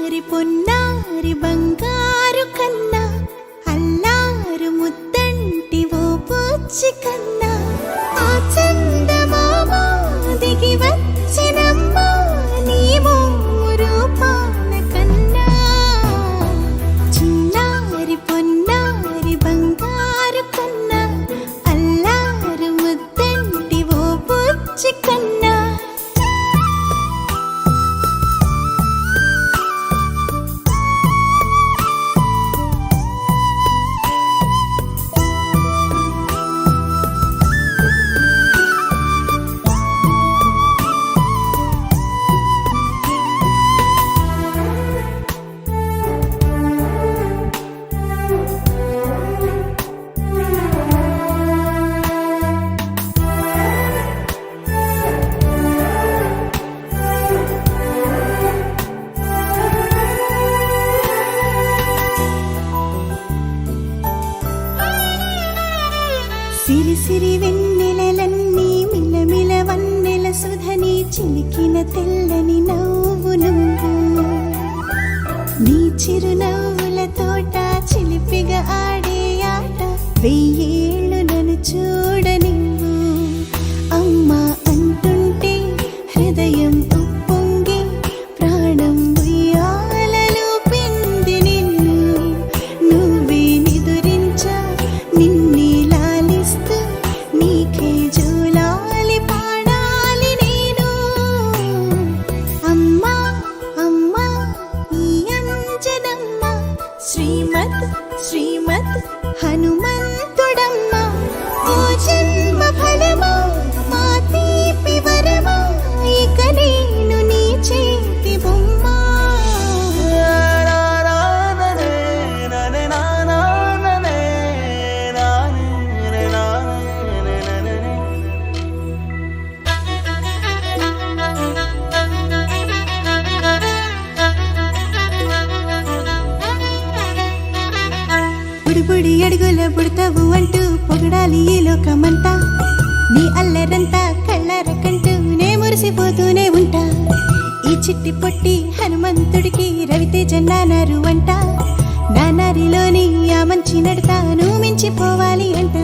చిన్నారి పొన్నారి బంగారు కన్నా అల్లారు ముద్దంటి ఓ బుచ్చి కన్నా ఆ చందమామ దిగి వచ్చినమ్మా నీ రూపాన కన్నా చిన్నారి పొన్నారి బంగారు కన్నా అల్లారు ముద్దంటి ఓ బుచ్చి కన్నా. సిరి సిరి వెన్నెలలన్నీ మిలమిల వన్నెల సుధని చిలికిన తెల్లని నవ్వు నువ్వు నీ చిరునవ్వుల తోట చిలిపిగా ఆడే ఆట వెయ్యేళ్ళు నన్ను చూడ నువ్వు అమ్మా అంటుంటే హృదయం ఉప్పొంగి ప్రాణం ఉయ్యాలలో పిండి నిన్ను నువ్వే నిదురించా నిన్నే నీకే జోలాలి పాడాలి నేను అమ్మా అమ్మా ఈ అంజనమ్మ శ్రీమత్ శ్రీమత్ హనుమంతుడమ్మ ఓ జన్మ ఫలమా మా తీపి వరమా ఇక నేను నీ చేతి బొమ్మ. బుడి అడుగుల బుడతావు అంటూ పొగడాలి ఈ లోకమంతా నీ అల్లరంతా కళ్ళారకంటూ నే మురిసిపోతూనే ఉంటా ఈ చిట్టి పొట్టి హనుమంతుడికి రవితేజ నానారు అంట నానారిలోని ఆ మంచి నడతాను మించిపోవాలి అంట.